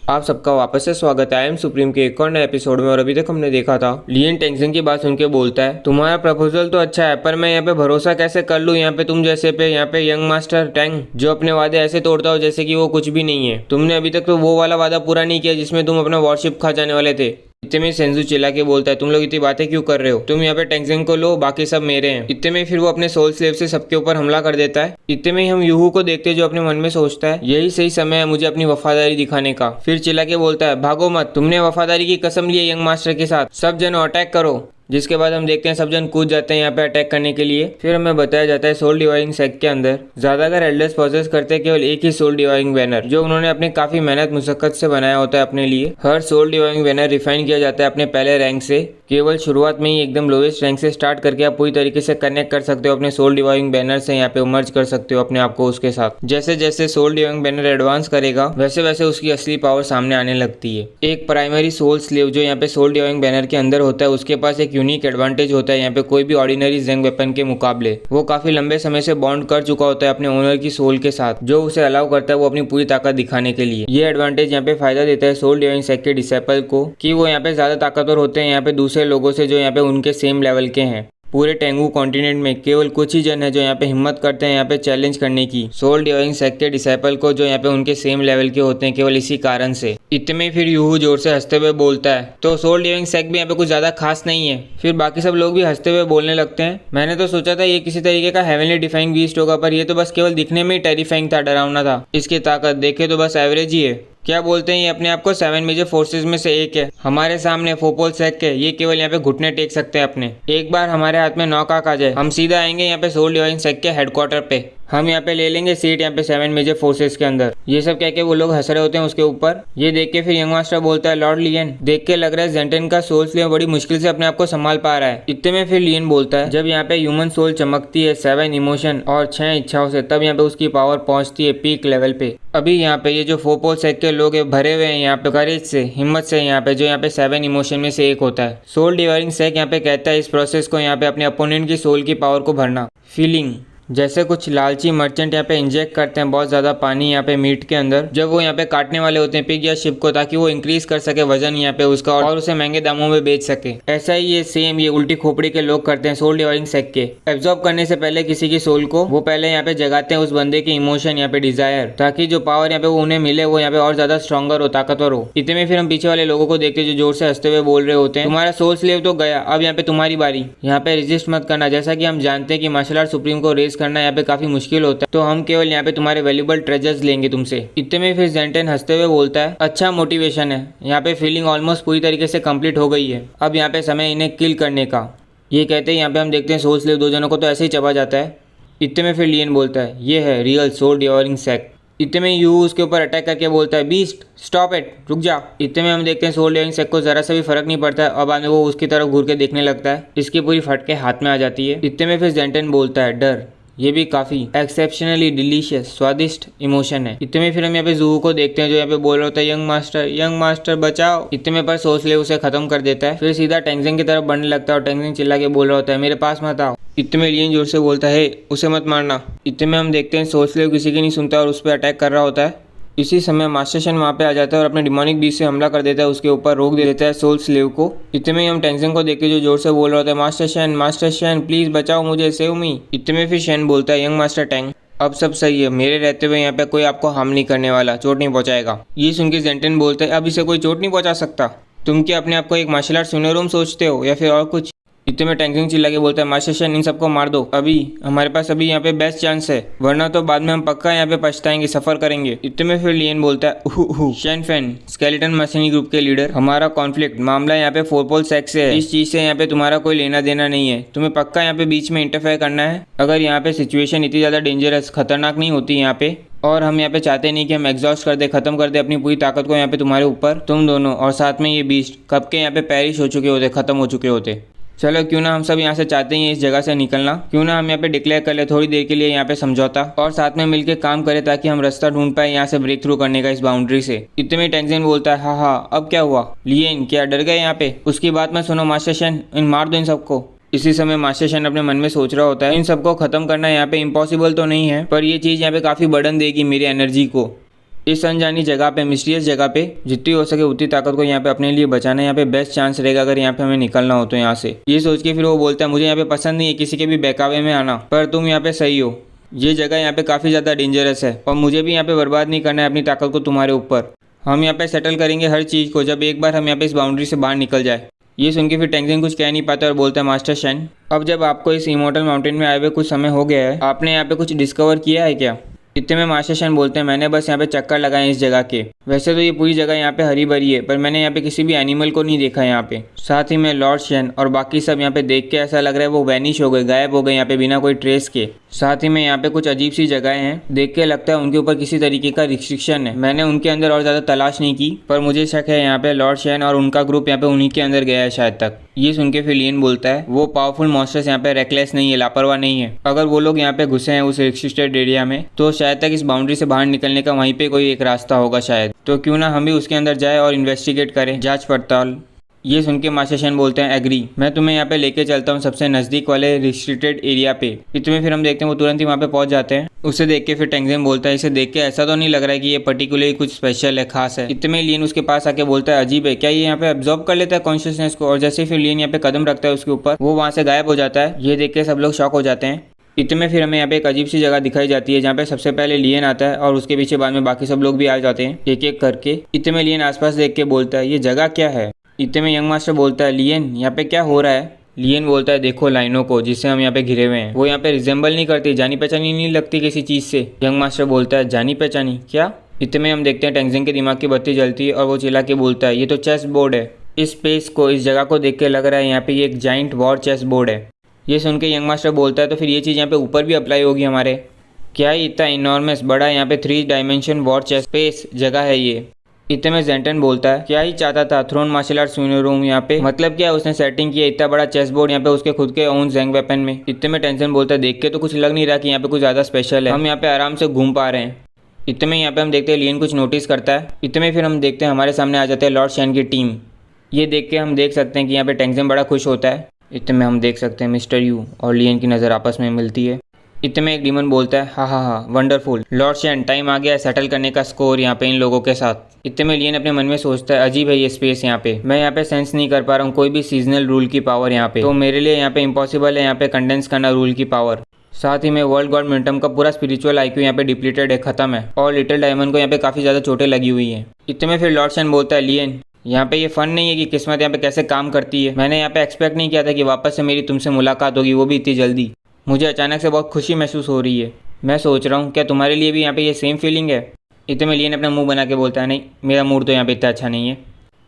आप सबका वापस से स्वागत है। आई एम सुप्रीम के एक और नए एपिसोड में। और अभी तक हमने देखा था लियन टेंगजिंग की बात सुन के बोलता है, तुम्हारा प्रपोजल तो अच्छा है पर मैं यहाँ पे भरोसा कैसे कर लूँ यहाँ पे तुम जैसे पे यहाँ पे यंग मास्टर टैंग जो अपने वादे ऐसे तोड़ता हो जैसे कि वो कुछ भी नहीं है। तुमने अभी तक तो वो वाला वादा पूरा नहीं किया जिसमें तुम अपना वॉरशिप खा जाने वाले थे। इतने में सेंजू चिल्ला के बोलता है, तुम लोग इतनी बातें क्यों कर रहे हो, तुम यहाँ पे टेंगजिंग को लो, बाकी सब मेरे हैं। इतने में फिर वो अपने सोल स्लेव से सबके ऊपर हमला कर देता है। इतने में हम यूहू को देखते हैं जो अपने मन में सोचता है यही सही समय है मुझे अपनी वफादारी दिखाने का। फिर चिल्ला के बोलता है, भागो मत, तुमने वफादारी की कसम ली है यंग मास्टर के साथ, सब जन अटैक करो। जिसके बाद हम देखते हैं सब जन कूद जाते हैं यहाँ पे अटैक करने के लिए। फिर हमें बताया जाता है सोल डिवाइडिंग सेक्ट के अंदर ज्यादातर एल्डर्स पॉसेस करते हैं केवल एक ही सोल डिवाइडिंग बैनर जो उन्होंने अपनी काफी मेहनत मुशक्कत से बनाया होता है अपने लिए। हर सोल डिवाइडिंग बैनर रिफाइन किया जाता है अपने पहले रैंक से। केवल शुरुआत में ही एकदम लोवेस्ट रैंक से स्टार्ट करके आप पूरी तरीके से कनेक्ट कर सकते हो अपने सोल डिवाइडिंग बैनर से, यहाँ पे मर्ज कर सकते हो अपने आप को उसके साथ। जैसे जैसे सोल डिवाइडिंग बैनर एडवांस करेगा वैसे वैसे उसकी असली पावर सामने आने लगती है। एक प्राइमरी सोल स्लेव जो यहाँ पे सोल डिवाइडिंग बैनर के अंदर होता है उसके पास एक यूनिक एडवांटेज होता है यहाँ पे कोई भी ऑर्डिनरी जेंग वेपन के मुकाबले। वो काफी लंबे समय से बॉन्ड कर चुका होता है अपने ओनर की सोल के साथ जो उसे अलाउ करता है वो अपनी पूरी ताकत दिखाने के लिए। ये एडवांटेज यहाँ पे फायदा देता है सोल डिवाइडिंग सेक्ट के डिसेपल को कि वो यहाँ पे ज्यादा ताकतवर होते हैं यहाँ पे दूसरे लोगों से जो यहाँ पे उनके सेम लेवल के हैं। पूरे टेंगू कॉन्टिनेंट में केवल कुछ ही जन है जो यहाँ पे हिम्मत करते हैं यहाँ पे चैलेंज करने की सोल डिवाइडिंग सेक्ट के डिसेपल को जो यहाँ पे उनके सेम लेवल के होते हैं केवल इसी कारण से। इतने में फिर यूहू जोर से हंसते हुए बोलता है, तो सोल डिवाइडिंग सेक्ट भी यहाँ पे कुछ ज्यादा खास नहीं है। फिर बाकी सब लोग भी हंसते हुए बोलने लगते हैं, मैंने तो सोचा था ये किसी तरीके का हेवनली डिफाइंग बीस्ट होगा पर ये तो बस केवल दिखने में ही टेरिफाइंग था, डरावना था। इसकी ताकत देखे तो बस एवरेज ही है। क्या बोलते हैं ये अपने आप को 7 मेजर फोर्सेस में से एक है। हमारे सामने फोपोल सेक्ट है, ये केवल यहाँ पे घुटने टेक सकते हैं अपने। एक बार हमारे हाथ में नौकाक आ जाए हम सीधा आएंगे यहाँ पे सोल डिवाइडिंग सेक्ट के हेडक्वार्टर पे। हम यहाँ पे ले लेंगे सीट यहाँ पे 7 मेजर फोर्सेस के अंदर। ये सब कह के वो लोग हंस रहे होते हैं उसके ऊपर। ये देख के फिर यंग मास्टर बोलता है, लॉर्ड लियन देख के लग रहा है जेंटन का सोल स्लेव बड़ी मुश्किल से अपने आप को संभाल पा रहा है। इतने में फिर लियन बोलता है, जब यहाँ पे ह्यूमन सोल चमकती है 7 इमोशन और 6 इच्छाओं से तब यहाँ पे उसकी पावर पहुंचती है पीक लेवल पे। अभी यहाँ पे ये जो फोपोल सेक्ट के लोग भरे हुए हैं यहाँ पे करेज से, हिम्मत से, यहाँ पे जो यहाँ पे 7 इमोशन में से एक होता है। सोल डिवाइडिंग सेक्ट यहाँ पे कहता है इस प्रोसेस को यहाँ पे अपने अपोनेंट की सोल की पावर को भरना। फीलिंग जैसे कुछ लालची मर्चेंट यहाँ पे इंजेक्ट करते हैं बहुत ज़्यादा पानी यहाँ पे मीट के अंदर जब वो यहाँ पे काटने वाले होते हैं पिग या शिप को, ताकि वो इंक्रीज कर सके वजन यहाँ पे उसका और उसे महंगे दामों में बेच सके। ऐसा ही ये सेम ये उल्टी खोपड़ी के लोग करते हैं सोल डिवाइडिंग सेक्ट के। एब्जॉर्ब करने से पहले किसी की सोल को वो पहले यहाँ पे जगाते हैं उस बंदे की इमोशन यहाँ पे डिजायर, ताकि जो पावर यहाँ पे वो उन्हें मिले वो यहाँ पे और ज्यादा स्ट्रॉन्गर हो, ताकतवर हो। इतने में फिर हम पीछे वाले लोगों को देखते हैं जो जोर से हंसते हुए बोल रहे होते हैं, तुम्हारा सोल स्लेव तो गया, अब यहाँ पे तुम्हारी बारी। यहाँ पे रेजिस्ट मत करना, जैसा कि हम जानते हैं कि मार्शल आर्ट सुप्रीम को रेस करना यहाँ पे काफी मुश्किल होता है, तो हम केवल यहाँ पे तुम्हारे वैल्यूबल ट्रेजर्स लेंगे तुमसे। इतने में फिर जेंटन हंसते हुए बोलता है, अच्छा मोटिवेशन है, यहाँ पे फीलिंग ऑलमोस्ट पूरी तरीके से कंप्लीट हो गई है, अब यहाँ पे समय इन्हें किल करने का। ये कहते हैं यहाँ पे हम देखते हैं सोल स्लेव दो जनों को तो ऐसे ही चबा जाता है। इतने में फिर लियन बोलता है, ये है रियल सोल डिवाइडिंग सेक्ट। इतने में यू उसके ऊपर अटैक करके बोलता है, बीस्ट स्टॉप इट, रुक जा। इतने में हम देखते हैं सोल डिवाइडिंग सेक्ट को जरा सा भी फर्क नहीं पड़ता है और बाद में वो उसकी तरफ घूर के देखने लगता है। इसकी पूरी फटके हाथ में आ जाती है। इतने में फिर जेंटन बोलता है, डर, ये भी काफी एक्सेप्शनली डिलीशियस स्वादिष्ट इमोशन है। इतने में फिर हम यहाँ पे जूहू को देखते हैं जो यहाँ पे बोल रहा होता है, यंग मास्टर बचाओ। इतने में पर सोल स्लेव उसे खत्म कर देता है। फिर सीधा टेंगजिंग की तरफ बढ़ने लगता है और टेंगजिंग चिल्ला के बोल रहा होता है, मेरे पास मत आओ। इतने में लियन जोर से बोलता है, उसे मत मारना। इतने में हम देखते हैं सोल स्लेव किसी की नहीं सुनता और उस पर अटैक कर रहा होता है। इसी समय मास्टर शन वहाँ पे आ जाता है और अपने डिमोनिक बीस्ट से हमला कर देता है, उसके ऊपर रोक दे देता है सोल स्लेव को। इतने में हम टेंगजिंग को देख के जो जोर से बोल रहा होता है, मास्टर शन प्लीज बचाओ मुझे, सेव मी। इतने में फिर शन बोलता है, यंग मास्टर टैंग अब सब सही है, मेरे रहते हुए यहाँ पे कोई आपको हार्म नहीं करने वाला, चोट नहीं पहुँचाएगा। ये सुन के जेंटन बोलता है, अब इसे कोई चोट नहीं पहुँचा सकता। तुम क्या अपने आप को एक मार्शल आर्ट सुनोरूम सोचते हो या फिर और कुछ? इतने में टेंगजिंग चिल्ला के बोलता है, मास्टर शन इन सबको मार दो, अभी हमारे पास अभी यहाँ पे बेस्ट चांस है, वरना तो बाद में हम पक्का यहाँ पे पछताएंगे, सफर करेंगे। इतने में फिर लियन बोलता है, शन फैन स्केलेटन मशीनी ग्रुप के लीडर, हमारा कॉन्फ्लिक्ट मामला यहाँ पे फोरपोल सेक्ट से है, इस चीज से यहाँ पे तुम्हारा कोई लेना देना नहीं है, तुम्हें पक्का यहाँ पे बीच में इंटरफेयर करना है। अगर यहाँ पे सिचुएशन इतनी ज्यादा डेंजरस खतरनाक नहीं होती यहाँ पे, और हम यहाँ पे चाहते नहीं कि हम एग्जॉस्ट कर दे, खत्म कर दे अपनी पूरी ताकत को यहाँ पे तुम्हारे ऊपर, तुम दोनों और साथ में ये बीस्ट कब के यहाँ पे पेरिश हो चुके होते, खत्म हो चुके होते। चलो क्यों ना हम सब यहाँ से चाहते हैं इस जगह से निकलना, क्यों ना हम यहाँ पे डिक्लेयर कर ले थोड़ी देर के लिए यहाँ पे समझौता और साथ में मिलके काम करें ताकि हम रास्ता ढूंढ पाए यहाँ से ब्रेक थ्रू करने का इस बाउंड्री से। इतने में टेंगजिंग बोलता है, हाँ अब क्या हुआ लियन, क्या डर गए यहाँ पे? उसकी बात में सुनो मास्टर शन, इन मार दो इन सबको। इसी समय मास्टर शन अपने मन में सोच रहा होता है, इन सबको खत्म करना यहाँ पे इम्पॉसिबल तो नहीं है, पर ये चीज यहाँ पे काफी बर्डन देगी मेरी एनर्जी को। इस अनजानी जगह पे, मिस्टीरियस जगह पे जितनी हो सके उतनी ताकत को यहाँ पे अपने लिए बचाना, यहाँ पे बेस्ट चांस रहेगा अगर यहाँ पे हमें निकलना हो तो यहाँ से। ये सोच के फिर वो बोलता है मुझे यहाँ पे पसंद नहीं है किसी के भी बहकावे में आना, पर तुम यहाँ पे सही हो। ये जगह यहाँ पे काफ़ी ज़्यादा डेंजरस है और मुझे भी यहाँ पे बर्बाद नहीं करना है अपनी ताकत को तुम्हारे ऊपर। हम यहाँ पे सेटल करेंगे हर चीज़ को जब एक बार हम यहाँ पे इस बाउंड्री से बाहर निकल जाए। ये सुन के फिर टेंजिन कुछ कह नहीं पाता और बोलता है मास्टर शेन, अब जब आपको इस इमोर्टल माउंटेन में आए हुए कुछ समय हो गया है, आपने यहाँ पे कुछ डिस्कवर किया है क्या? इतने में मास्टर शेन बोलते हैं मैंने बस यहाँ पे चक्कर लगाए इस जगह के। वैसे तो ये पूरी जगह यहाँ पे हरी भरी है, पर मैंने यहाँ पे किसी भी एनिमल को नहीं देखा यहाँ पे। साथ ही में लॉर्ड शेन और बाकी सब यहाँ पे देख के ऐसा लग रहा है वो वैनिश हो गए, गायब हो गए यहाँ पे बिना कोई ट्रेस के। साथ ही में यहाँ पे कुछ अजीब सी जगहें हैं, देख के लगता है उनके ऊपर किसी तरीके का रिस्ट्रिक्शन है। मैंने उनके अंदर और ज़्यादा तलाश नहीं की, पर मुझे शक है यहाँ पे लॉर्ड शेन और उनका ग्रुप यहाँ पे उन्हीं के अंदर गया है शायद तक। ये सुन के फिर लियन बोलता है वो पावरफुल मॉन्स्टर्स यहाँ पे रेकलेस नहीं है, लापरवाह नहीं है। अगर वो लोग यहाँ पे घुसे हैं उस रिस्ट्रिक्टेड एरिया में तो शायद तक इस बाउंड्री से बाहर निकलने का वहीं पे कोई एक रास्ता होगा शायद। तो क्यों ना हम भी उसके अंदर जाए और इन्वेस्टिगेट करें, जांच पड़ताल। ये सुन के मास्टर शेन बोलते हैं एग्री, मैं तुम्हें यहाँ पे लेके चलता हूँ सबसे नज़दीक वाले रिस्ट्रिक्टेड एरिया पे। इतने फिर हम देखते हैं वो तुरंत ही वहाँ पे पहुँच जाते हैं। उसे देख के फिर टेंजिन बोलता है इसे देख के ऐसा तो नहीं लग रहा है कि ये पर्टिकुलरली कुछ स्पेशल है, खास है। इतने लियन उसके पास आके बोलता है अजीब है, क्या ये यहाँ पे एब्जॉर्ब कर लेता है कॉन्शियसनेस को? और जैसे फिर लियन यहाँ पे कदम रखता है उसके ऊपर, वो वहाँ से गायब हो जाता है। ये देख के सब लोग शॉक हो जाते हैं। इतने फिर हमें यहाँ पे एक अजीब सी जगह दिखाई जाती है जहाँ पे सबसे पहले लियन आता है और उसके पीछे बाद में बाकी सब लोग भी आ जाते हैं एक एक करके। इतने में लियन आसपास देख के बोलता है ये जगह क्या है? इतने में यंग मास्टर बोलता है लियन यहाँ पे क्या हो रहा है? लियन बोलता है देखो लाइनों को जिससे हम यहाँ पे घिरे हुए हैं, वो यहाँ पे रिजेंबल नहीं करती, जानी पहचानी नहीं लगती किसी चीज़ से। यंग मास्टर बोलता है जानी पहचानी क्या? इतने में हम देखते हैं टेंजिन के दिमाग की बत्ती जलती है और वो चिल्ला के बोलता है ये तो चेस बोर्ड है। इस स्पेस को, इस जगह को देख के लग रहा है यहाँ पे ये एक जाइंट वॉर चेस बोर्ड है। ये सुन के यंग मास्टर बोलता है तो फिर ये चीज़ यहाँ पे ऊपर भी अप्लाई होगी हमारे? क्या ही इतना इनॉर्मस बड़ा यहाँ पे 3 डायमेंशन वॉर चेस स्पेस जगह है ये। इतने में जेंटन बोलता है क्या ही चाहता था थ्रोन मार्शल आर्ट्स रूम यहाँ पे, मतलब क्या उसने सेटिंग किया इतना बड़ा चेस बोर्ड यहाँ पे उसके खुद के ओन जैंग वेपन में। इतने में टेंशन बोलता है देख के तो कुछ लग नहीं रहा कि यहाँ पे कुछ ज़्यादा स्पेशल है, हम यहाँ पे आराम से घूम पा रहे हैं। इतने में यहाँ पे हम देखते हैं लियन कुछ नोटिस करता है। इतने में फिर हम देखते हैं हमारे सामने आ जाते हैं लॉर्ड शेन की टीम। ये देख के हम देख सकते हैं कि यहाँ पे टेंशन बड़ा खुश होता है। इतने में हम देख सकते हैं मिस्टर यू और लियन की नज़र आपस में मिलती है। इतने में एक डीमन बोलता है हाँ वंडरफुल लॉर्ड शेन, टाइम आ गया है सेटल करने का स्कोर यहाँ पे इन लोगों के साथ। इतने में लियन अपने मन में सोचता है अजीब है ये स्पेस यहाँ पे, मैं यहाँ पे सेंस नहीं कर पा रहा हूँ कोई भी सीजनल रूल की पावर यहाँ पे, तो मेरे लिए यहाँ पे इम्पॉसिबल है यहाँ पे कंडेंस करना रूल की पावर। साथ ही में वर्ल्ड गॉड मिनटम का पूरा स्पिरिचुअल आईक्यू यहाँ पे डिप्लीटेड है, खत्म है, और लिटिल डायमंड को यहाँ पे काफ़ी ज़्यादा चोटें लगी हुई हैं। इतने में फिर लॉर्ड शेन बोलता है लियन यहाँ पे ये फन नहीं है कि किस्मत यहाँ पे कैसे काम करती है, मैंने यहाँ पे एक्सपेक्ट नहीं किया था कि वापस से मेरी तुमसे मुलाकात होगी, वो भी इतनी जल्दी। मुझे अचानक से बहुत खुशी महसूस हो रही है। मैं सोच रहा हूँ क्या तुम्हारे लिए भी यहाँ पे ये सेम फीलिंग है? इतने में लियन अपना मुंह बना के बोलता है नहीं, मेरा मूड तो यहाँ पे इतना अच्छा नहीं है।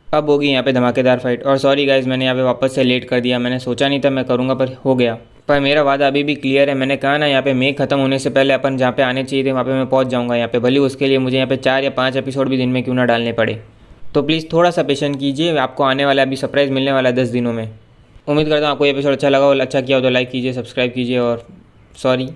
अब होगी यहाँ पे धमाकेदार फाइट। और सॉरी गाइज मैंने यहाँ पे वापस से लेट कर दिया, मैंने सोचा नहीं था मैं करूँगा पर हो गया। पर मेरा वादा अभी भी क्लियर है, मैंने कहा ना यहाँ पे मे ख़त्म होने से पहले अपन जहाँ पे आने चाहिए थे वहाँ पे मैं पहुँच जाऊँगा यहाँ पे, भले उसके लिए मुझे यहाँ पे 4 या 5 एपिसोड भी दिन में क्यों ना डालने पड़े। तो प्लीज़ थोड़ा सा पेशेंस कीजिए, आपको आने वाला अभी सरप्राइज़ मिलने वाला है 10 दिनों में। उम्मीद करता हूँ आपको ये एपिसोड अच्छा लगा, और अच्छा किया हो तो लाइक कीजिए, सब्सक्राइब कीजिए, और सॉरी